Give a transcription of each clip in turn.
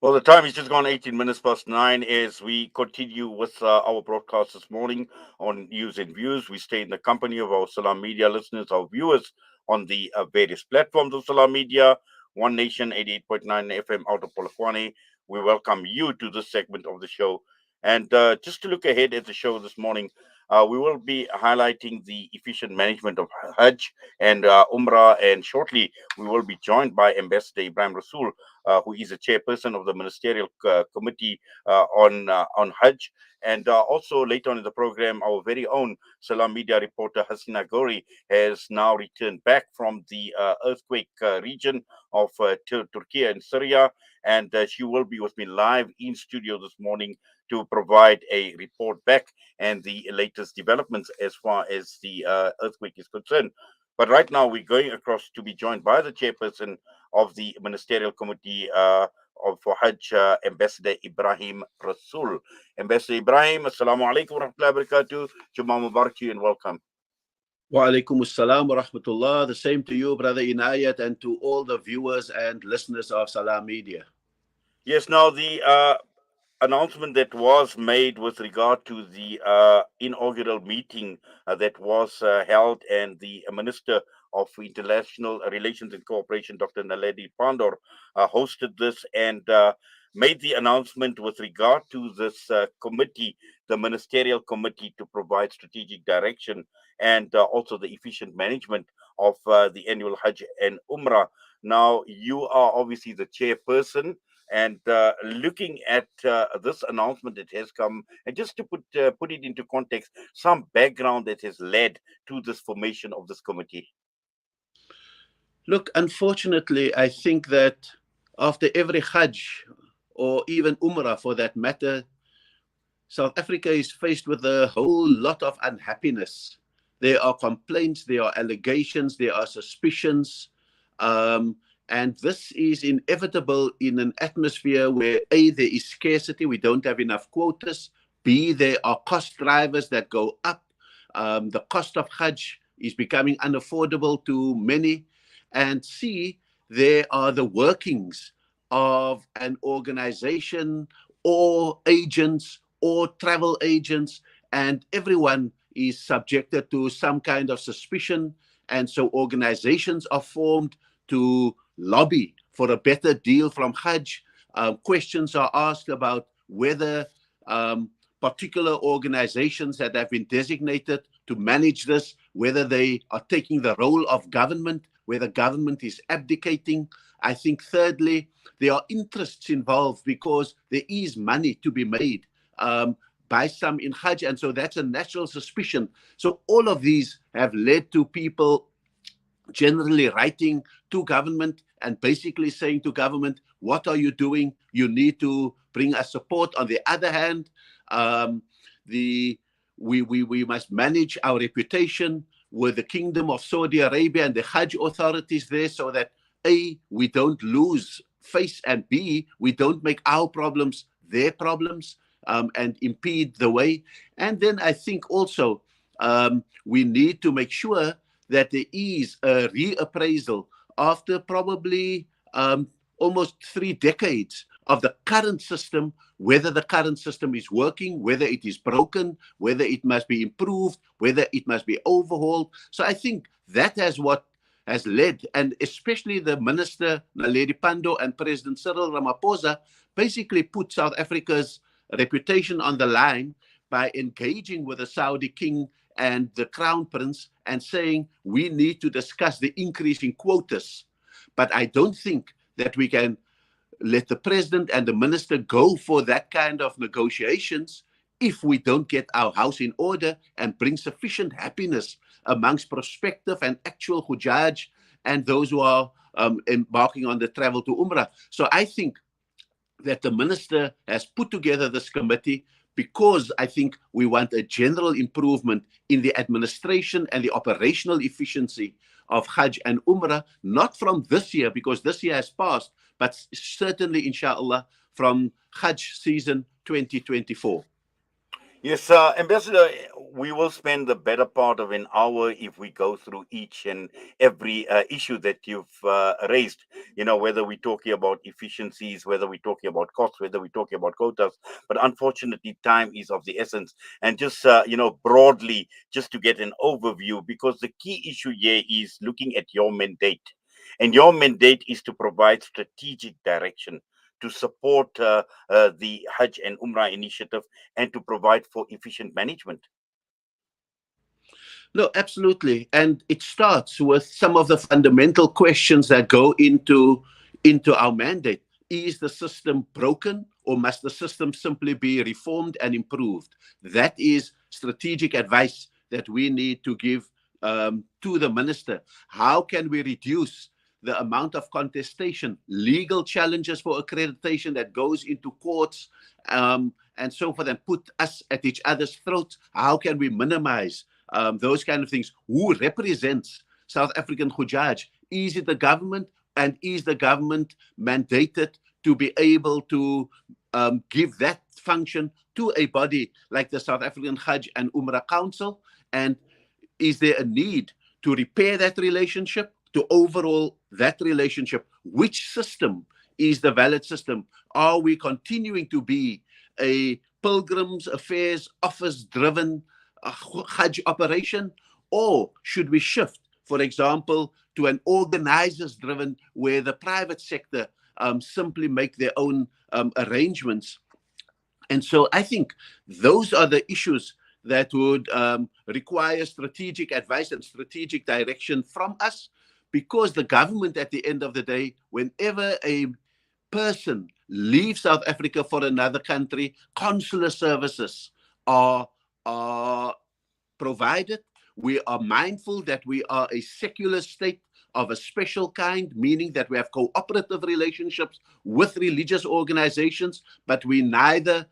Well, the time is just gone 18 minutes past 9 as we continue with our broadcast this morning on News and Views. We stay in the company of our Salam Media listeners, our viewers on the various platforms of Salam Media, One Nation 88.9 FM out of Polokwane. We welcome you to this segment of the show. And just to look ahead at the show this morning, we will be highlighting the efficient management of Hajj and Umrah, and shortly we will be joined by Ambassador Ebrahim Rasool, who is the chairperson of the Ministerial Committee on Hajj. And also later on in the program, our very own Salam Media reporter Hasina Gori has now returned back from the earthquake region of Turkey and Syria, and she will be with me live in studio this morning to provide a report back and the latest developments as far as the earthquake is concerned. But right now, we're going across to be joined by the chairperson of the Ministerial Committee for Hajj, Ambassador Ebrahim Rasool. Ambassador Ibrahim, Assalamu alaikum wa rahmatullahi wa barakatuh. Jummah Mubarak to you and welcome. Wa alaikum assalam wa rahmatullah. The same to you, Brother Inayat, and to all the viewers and listeners of Salam Media. Yes, now the announcement that was made with regard to the inaugural meeting that was held, and the Minister of International Relations and Cooperation, Dr. Naledi Pandor, hosted this and made the announcement with regard to this committee, the Ministerial Committee, to provide strategic direction and also the efficient management of the annual Hajj and Umrah. Now, you are obviously the chairperson, and looking at this announcement that has come, and just to put it into context, some background that has led to this formation of this committee. Look, unfortunately, I think that after every Hajj, or even Umrah for that matter, South Africa is faced with a whole lot of unhappiness. There are complaints, there are allegations, there are suspicions. And this is inevitable in an atmosphere where A, there is scarcity, we don't have enough quotas. B, there are cost drivers that go up. The cost of Hajj is becoming unaffordable to many. And C, there are the workings of an organization or agents or travel agents, and everyone is subjected to some kind of suspicion. And so organizations are formed to lobby for a better deal from Hajj. Questions are asked about whether particular organizations that have been designated to manage this, whether they are taking the role of government, whether government is abdicating. I think thirdly, there are interests involved because there is money to be made by some in Hajj, and so that's a natural suspicion. So all of these have led to people generally writing to government and basically saying to government, what are you doing? You need to bring us support. On the other hand, we must manage our reputation with the Kingdom of Saudi Arabia and the Hajj authorities there so that A, we don't lose face, and B, we don't make our problems their problems and impede the way. And then I think also we need to make sure that there is a reappraisal after probably almost 3 decades of the current system, whether the current system is working, whether it is broken, whether it must be improved, whether it must be overhauled. So I think that has what has led, and especially the Minister Naledi Pandor and President Cyril Ramaphosa basically put South Africa's reputation on the line by engaging with the Saudi king and the Crown Prince and saying we need to discuss the increase in quotas. But I don't think that we can let the president and the minister go for that kind of negotiations if we don't get our house in order and bring sufficient happiness amongst prospective and actual Hujjaj and those who are embarking on the travel to Umrah. So I think that the minister has put together this committee because I think we want a general improvement in the administration and the operational efficiency of Hajj and Umrah, not from this year, because this year has passed, but certainly, inshallah, from Hajj season 2024. Yes, Ambassador, we will spend the better part of an hour if we go through each and every issue that you've raised. Whether we're talking about efficiencies, whether we're talking about costs, whether we're talking about quotas. But unfortunately, time is of the essence. And just, broadly, just to get an overview, because the key issue here is looking at your mandate. And your mandate is to provide strategic direction to support the Hajj and Umrah initiative and to provide for efficient management. No, absolutely. And it starts with some of the fundamental questions that go into our mandate. Is the system broken, or must the system simply be reformed and improved? That is strategic advice that we need to give to the minister. How can we reduce the amount of contestation, legal challenges for accreditation that goes into courts, and so forth, and put us at each other's throats? How can we minimize those kind of things? Who represents South African Hujjaj? Is it the government? And is the government mandated to be able to give that function to a body like the South African Hajj and Umrah Council? And is there a need to repair that relationship, to overhaul that relationship? Which system is the valid system? Are we continuing to be a pilgrims affairs office driven Hajj operation, or should we shift, for example, to an organizers driven, where the private sector simply make their own arrangements? And so I think those are the issues that would require strategic advice and strategic direction from us, because the government, at the end of the day, whenever a person leaves South Africa for another country, consular services are provided. We are mindful that we are a secular state of a special kind, meaning that we have cooperative relationships with religious organizations, but we neither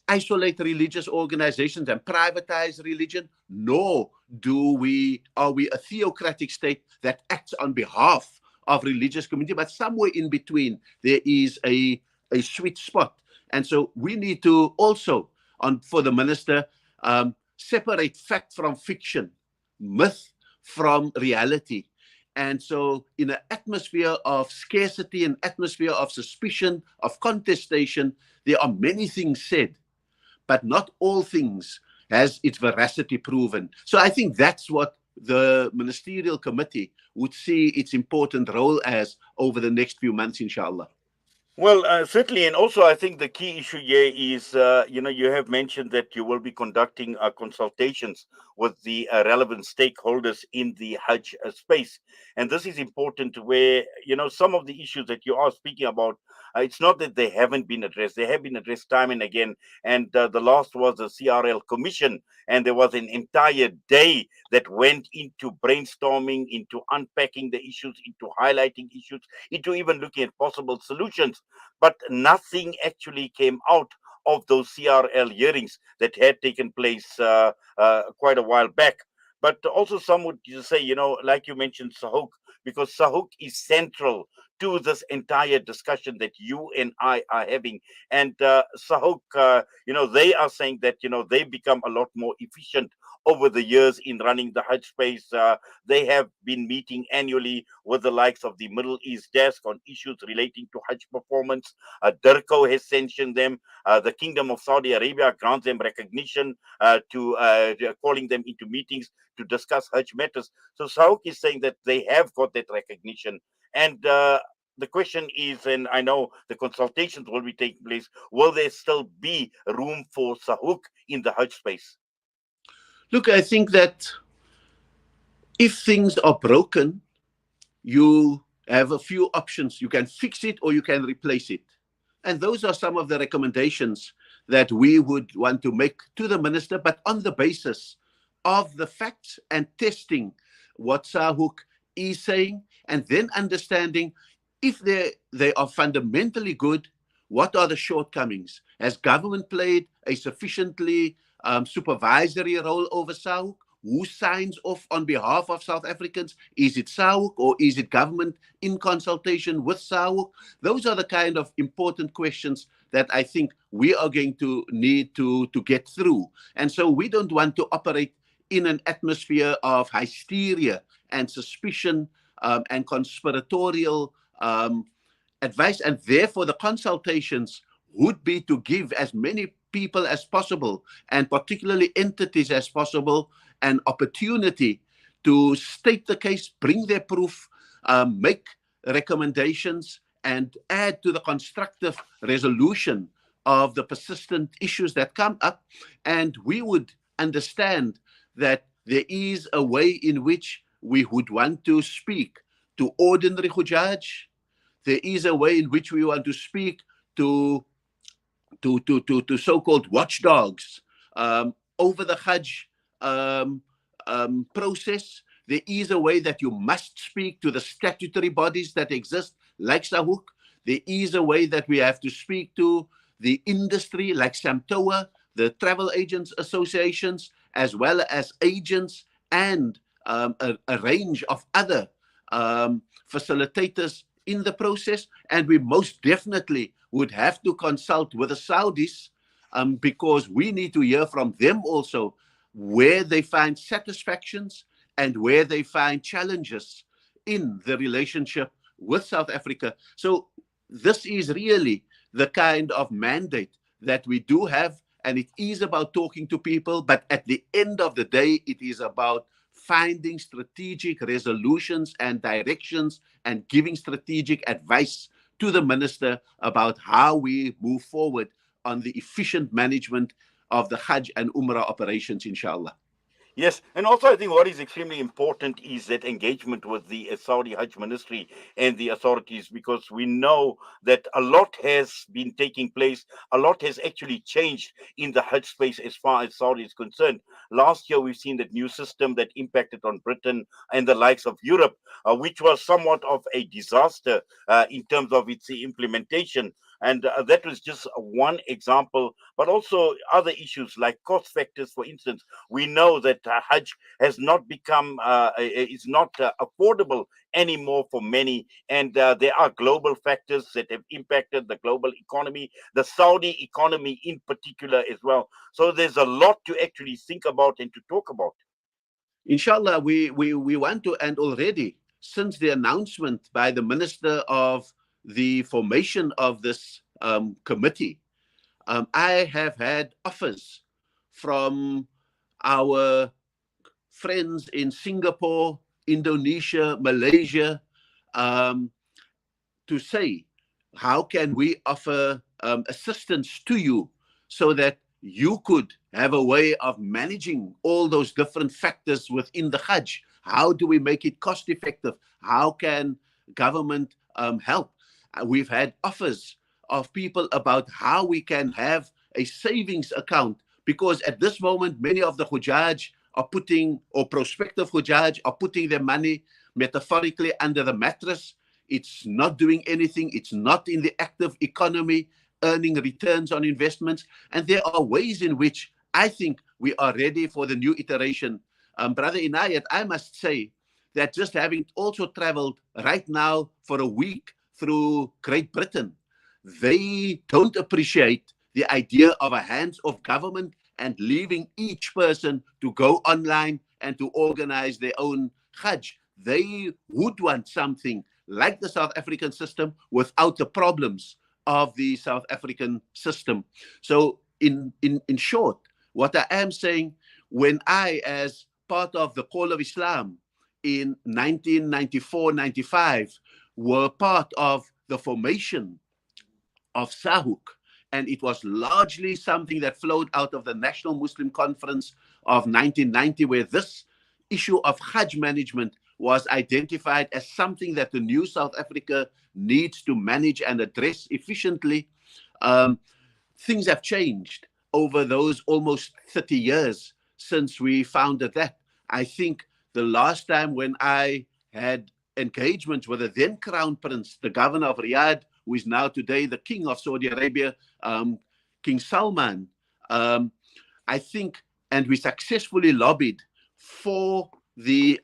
isolate religious organizations and privatize religion, nor are we a theocratic state that acts on behalf of religious community. But somewhere in between, there is a sweet spot. And so we need to also, for the minister, separate fact from fiction, myth from reality. And so in an atmosphere of scarcity, an atmosphere of suspicion, of contestation, there are many things said, but not all things has its veracity proven. So I think that's what the Ministerial Committee would see its important role as over the next few months, inshallah. Well, certainly, and also I think the key issue here is, you have mentioned that you will be conducting consultations with the relevant stakeholders in the Hajj space, and this is important. Where some of the issues that you are speaking about, it's not that they haven't been addressed; they have been addressed time and again. And the last was the CRL Commission, and there was an entire day that went into brainstorming, into unpacking the issues, into highlighting issues, into even looking at possible solutions, but nothing actually came out of those CRL hearings that had taken place quite a while back. But also, some would say, like you mentioned, Sahuk, because Sahuk is central to this entire discussion that you and I are having. And Sahuk, they are saying that, they become a lot more efficient over the years in running the Hajj space. They have been meeting annually with the likes of the Middle East desk on issues relating to Hajj performance. DIRCO has sanctioned them. The Kingdom of Saudi Arabia grants them recognition to calling them into meetings to discuss Hajj matters. So Sauk is saying that they have got that recognition. And the question is, and I know the consultations will be taking place, will there still be room for Sahuk in the Hajj space? Look, I think that if things are broken, you have a few options. You can fix it or you can replace it. And those are some of the recommendations that we would want to make to the minister, but on the basis of the facts and testing what Sahuk is saying, and then understanding if they are fundamentally good, what are the shortcomings? Has government played a sufficiently supervisory role over Sahuk? Who signs off on behalf of South Africans? Is it SAUK or is it government in consultation with SAUK? Those are the kind of important questions that I think we are going to need to get through. And so we don't want to operate in an atmosphere of hysteria and suspicion and conspiratorial advice. And therefore, the consultations would be to give as many people as possible, and particularly entities as possible, an opportunity to state the case, bring their proof, make recommendations, and add to the constructive resolution of the persistent issues that come up. And we would understand that there is a way in which we would want to speak to ordinary Hujjaj. There is a way in which we want to speak to so-called watchdogs over the Hajj process. There is a way that you must speak to the statutory bodies that exist, like Sahuk. There is a way that we have to speak to the industry, like Samtoa, the travel agents associations, as well as agents and a range of other facilitators in the process. And we most definitely would have to consult with the Saudis because we need to hear from them also where they find satisfactions and where they find challenges in the relationship with South Africa. So this is really the kind of mandate that we do have, and it is about talking to people, but at the end of the day, it is about finding strategic resolutions and directions and giving strategic advice to the minister about how we move forward on the efficient management of the Hajj and Umrah operations, inshallah. Yes, and also I think what is extremely important is that engagement with the Saudi Hajj Ministry and the authorities, because we know that a lot has been taking place, a lot has actually changed in the Hajj space as far as Saudi is concerned. Last year, we've seen that new system that impacted on Britain and the likes of Europe, which was somewhat of a disaster in terms of its implementation. And that was just one example, but also other issues like cost factors. For instance, we know that Hajj has not become, is not affordable anymore for many. And there are global factors that have impacted the global economy, the Saudi economy in particular as well. So there's a lot to actually think about and to talk about. Inshallah, we want to, and already since the announcement by the Minister of the formation of this committee, I have had offers from our friends in Singapore, Indonesia, Malaysia, to say, how can we offer assistance to you so that you could have a way of managing all those different factors within the Hajj? How do we make it cost effective? How can government help? We've had offers of people about how we can have a savings account, because at this moment, many of the Hujjaj are putting, or prospective Hujjaj are putting their money metaphorically under the mattress. It's not doing anything. It's not in the active economy, earning returns on investments. And there are ways in which I think we are ready for the new iteration. Brother Inayat, I must say that just having also traveled right now for a week through Great Britain, they don't appreciate the idea of a hands-off government and leaving each person to go online and to organize their own Hajj. They would want something like the South African system without the problems of the South African system. So in short, what I am saying, when I, as part of the Call of Islam in 1994-95, were part of the formation of Sahuk, and it was largely something that flowed out of the National Muslim Conference of 1990, where this issue of Hajj management was identified as something that the new South Africa needs to manage and address efficiently. Things have changed over those almost 30 years since we founded that. I think the last time when I had engagements with the then Crown Prince, the governor of Riyadh, who is now today the King of Saudi Arabia, King Salman, I think, and we successfully lobbied for the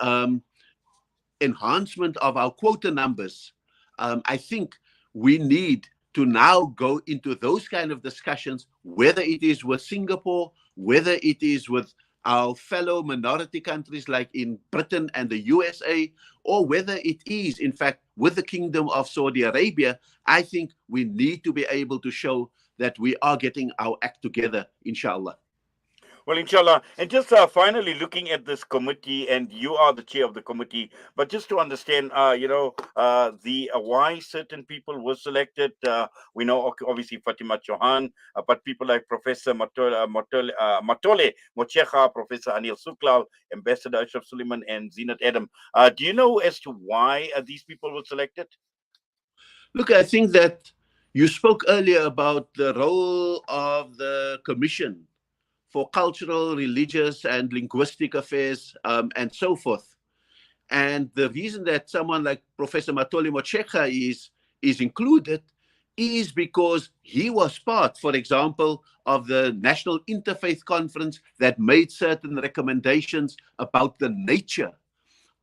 enhancement of our quota numbers. I think we need to now go into those kind of discussions, whether it is with Singapore, whether it is with our fellow minority countries like in Britain and the USA, or whether it is, in fact, with the Kingdom of Saudi Arabia, I think we need to be able to show that we are getting our act together, inshallah. Well, inshallah. And just finally looking at this committee, and you are the chair of the committee, but just to understand, the why certain people were selected. We know, obviously, Fatima Chauhan, but people like Professor Matole Mochecha, Professor Anil Suklal, Ambassador Ashraf Suleiman, and Zinat Adam. Do you know as to why these people were selected? Look, I think that you spoke earlier about the role of the Commission for Cultural, Religious, and Linguistic Affairs, and so forth. And the reason that someone like Professor Matole Mochecha is included is because he was part, for example, of the National Interfaith Conference that made certain recommendations about the nature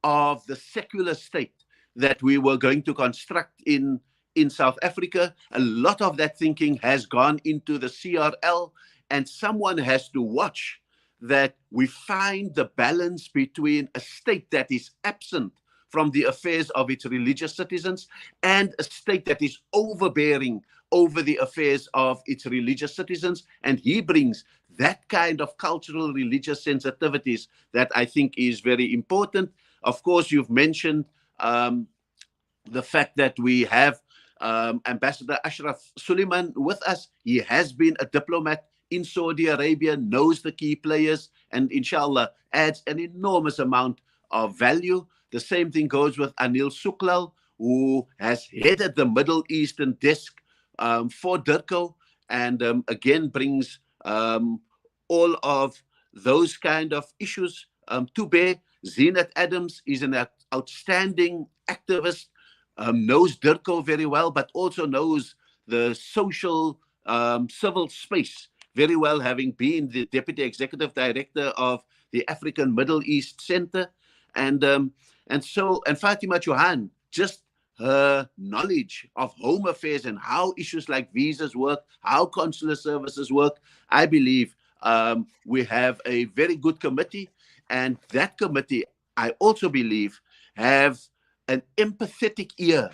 of the secular state that we were going to construct in South Africa. A lot of that thinking has gone into the CRL, and someone has to watch that we find the balance between a state that is absent from the affairs of its religious citizens and a state that is overbearing over the affairs of its religious citizens. And he brings that kind of cultural religious sensitivities that I think is very important. Of course, you've mentioned the fact that we have Ambassador Ashraf Suleiman with us. He has been a diplomat in Saudi Arabia, knows the key players, and inshallah adds an enormous amount of value. The same thing goes with Anil Suklal, who has headed the Middle Eastern desk for DIRCO, and again brings all of those kind of issues to bear. Zinat Adams is an outstanding activist, knows DIRCO very well, but also knows the social civil space very well, having been the Deputy Executive Director of the African Middle East Center. And Fatima Chauhan, just her knowledge of home affairs and how issues like visas work, how consular services work, I believe we have a very good committee. And that committee, I also believe, have an empathetic ear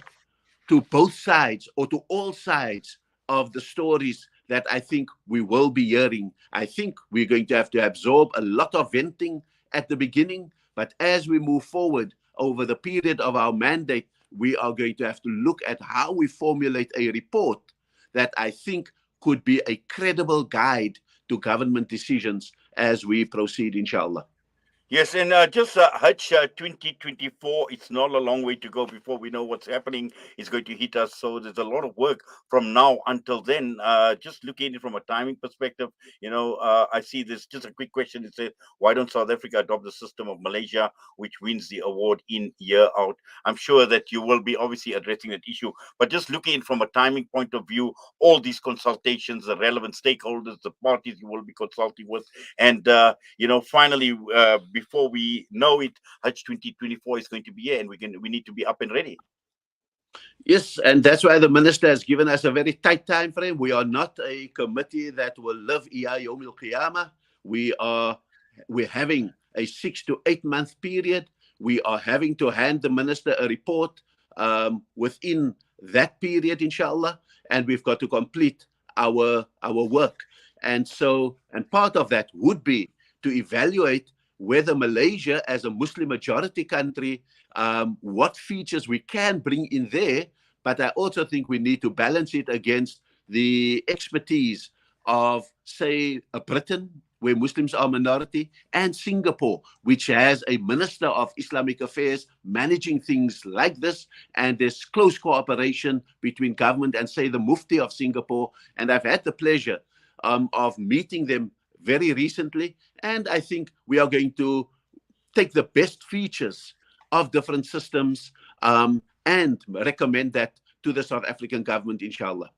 to both sides or to all sides of the stories that I think we will be hearing. I think we're going to have to absorb a lot of venting at the beginning, but as we move forward over the period of our mandate, we are going to have to look at how we formulate a report that I think could be a credible guide to government decisions as we proceed, inshallah. Yes, and just Hajj 2024, it's not a long way to go before we know what's happening is going to hit us. So there's a lot of work from now until then. Just looking at it from a timing perspective, I see this just a quick question. It says, why don't South Africa adopt the system of Malaysia, which wins the award in, year out? I'm sure that you will be obviously addressing that issue, but just looking at it from a timing point of view, all these consultations, the relevant stakeholders, the parties you will be consulting with, and, finally, before we know it, Hajj 2024 is going to be here, and we need to be up and ready. Yes, and that's why the minister has given us a very tight time frame. We are not a committee that will live ila yawm al-qiyamah. We're having a 6 to 8 month period. We are having to hand the minister a report within that period, inshallah, and we've got to complete our work. And part of that would be to evaluate whether Malaysia, as a Muslim majority country, what features we can bring in there. But I also think we need to balance it against the expertise of, say, Britain, where Muslims are minority, and Singapore, which has a Minister of Islamic Affairs managing things like this. And there's close cooperation between government and, say, the Mufti of Singapore. And I've had the pleasure of meeting them very recently. And I think we are going to take the best features of different systems and recommend that to the South African government, inshallah.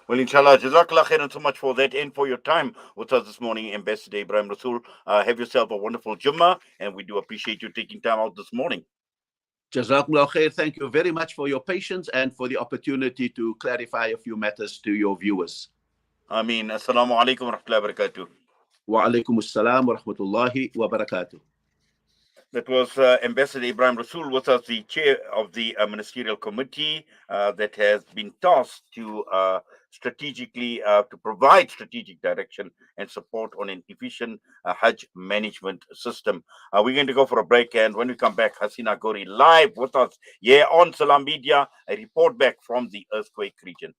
Well, inshallah, jazakallah khairan so much for that and for your time with us this morning, Ambassador Ebrahim Rasool. Have yourself a wonderful Jummah, and we do appreciate you taking time out this morning. Jazakumullah khair. Thank you very much for your patience and for the opportunity to clarify a few matters to your viewers. Ameen. Assalamu alaikum wa rahmatullahi wa barakatuh. Wa alaikum assalam wa rahmatullahi wa barakatuh. That was Ambassador Ebrahim Rasool with us, the chair of the Ministerial Committee that has been tasked to strategically to provide strategic direction and support on an efficient Hajj management system. We're going to go for a break, and when we come back, Hasina Gori live with us here on Salam Media, a report back from the earthquake region.